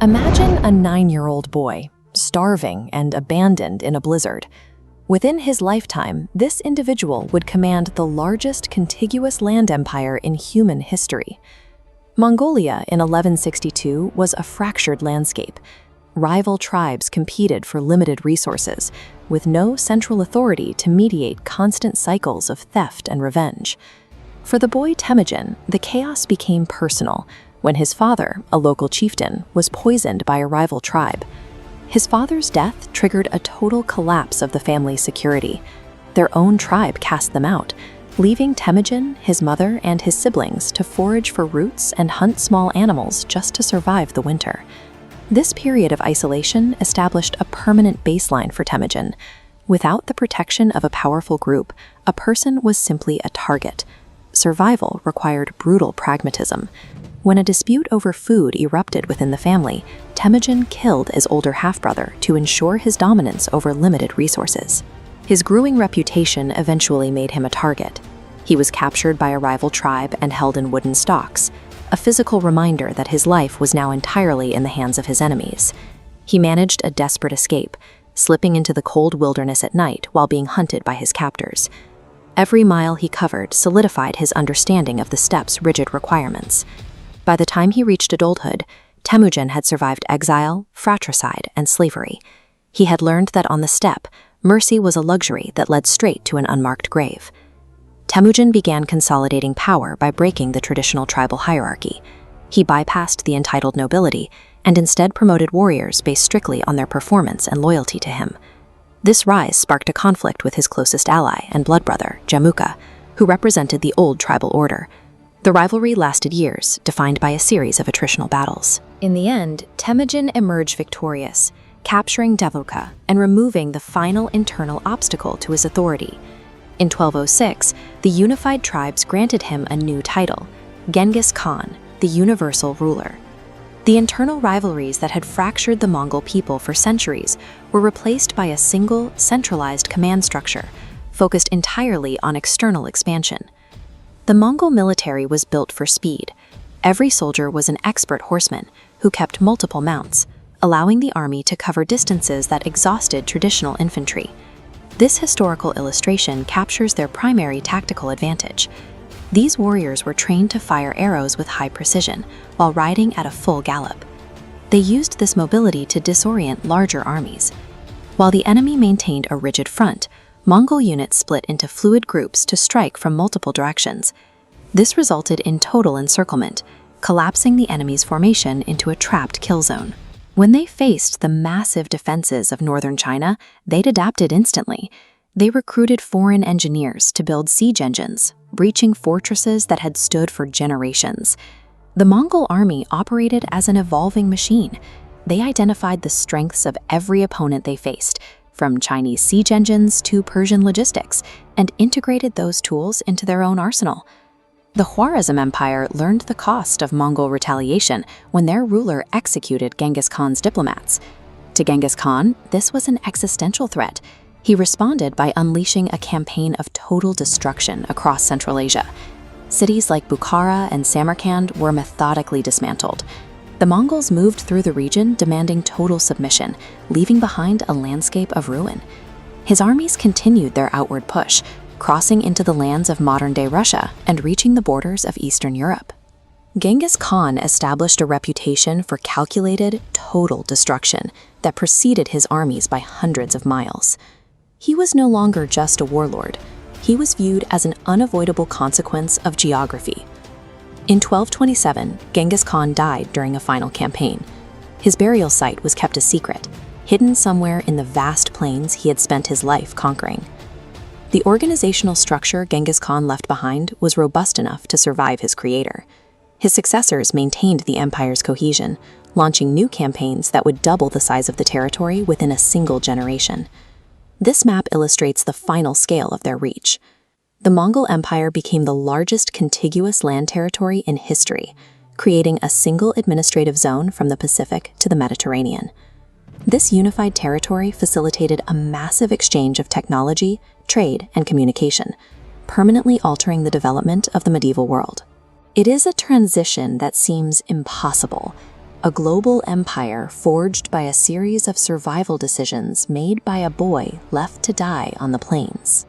Imagine a 9-year-old boy, starving and abandoned in a blizzard. Within his lifetime, this individual would command the largest contiguous land empire in human history. Mongolia in 1162 was a fractured landscape. Rival tribes competed for limited resources, with no central authority to mediate constant cycles of theft and revenge. For the boy Temujin, the chaos became personal when his father, a local chieftain, was poisoned by a rival tribe. His father's death triggered a total collapse of the family's security. Their own tribe cast them out, leaving Temujin, his mother, and his siblings to forage for roots and hunt small animals just to survive the winter. This period of isolation established a permanent baseline for Temujin. Without the protection of a powerful group, a person was simply a target. Survival required brutal pragmatism. When a dispute over food erupted within the family, Temujin killed his older half-brother to ensure his dominance over limited resources. His growing reputation eventually made him a target. He was captured by a rival tribe and held in wooden stocks, a physical reminder that his life was now entirely in the hands of his enemies. He managed a desperate escape, slipping into the cold wilderness at night while being hunted by his captors. Every mile he covered solidified his understanding of the steppe's rigid requirements. By the time he reached adulthood, Temujin had survived exile, fratricide, and slavery. He had learned that on the steppe, mercy was a luxury that led straight to an unmarked grave. Temujin began consolidating power by breaking the traditional tribal hierarchy. He bypassed the entitled nobility and instead promoted warriors based strictly on their performance and loyalty to him. This rise sparked a conflict with his closest ally and blood brother, Jamuka, who represented the old tribal order. The rivalry lasted years, defined by a series of attritional battles. In the end, Temujin emerged victorious, capturing Devluka and removing the final internal obstacle to his authority. In 1206, the unified tribes granted him a new title, Genghis Khan, the universal ruler. The internal rivalries that had fractured the Mongol people for centuries were replaced by a single, centralized command structure, focused entirely on external expansion. The Mongol military was built for speed. Every soldier was an expert horseman who kept multiple mounts, allowing the army to cover distances that exhausted traditional infantry. This historical illustration captures their primary tactical advantage. These warriors were trained to fire arrows with high precision while riding at a full gallop. They used this mobility to disorient larger armies. While the enemy maintained a rigid front, Mongol units split into fluid groups to strike from multiple directions. This resulted in total encirclement, collapsing the enemy's formation into a trapped kill zone. When they faced the massive defenses of northern China, they'd adapted instantly. They recruited foreign engineers to build siege engines, breaching fortresses that had stood for generations. The Mongol army operated as an evolving machine. They identified the strengths of every opponent they faced, from Chinese siege engines to Persian logistics, and integrated those tools into their own arsenal. The Khwarezm Empire learned the cost of Mongol retaliation when their ruler executed Genghis Khan's diplomats. To Genghis Khan, this was an existential threat. He responded by unleashing a campaign of total destruction across Central Asia. Cities like Bukhara and Samarkand were methodically dismantled. The Mongols moved through the region demanding total submission, leaving behind a landscape of ruin. His armies continued their outward push, crossing into the lands of modern-day Russia and reaching the borders of Eastern Europe. Genghis Khan established a reputation for calculated, total destruction that preceded his armies by hundreds of miles. He was no longer just a warlord. He was viewed as an unavoidable consequence of geography. In 1227, Genghis Khan died during a final campaign. His burial site was kept a secret, hidden somewhere in the vast plains he had spent his life conquering. The organizational structure Genghis Khan left behind was robust enough to survive his creator. His successors maintained the empire's cohesion, launching new campaigns that would double the size of the territory within a single generation. This map illustrates the final scale of their reach. The Mongol Empire became the largest contiguous land territory in history, creating a single administrative zone from the Pacific to the Mediterranean. This unified territory facilitated a massive exchange of technology, trade, and communication, permanently altering the development of the medieval world. It is a transition that seems impossible. a global empire forged by a series of survival decisions made by a boy left to die on the plains.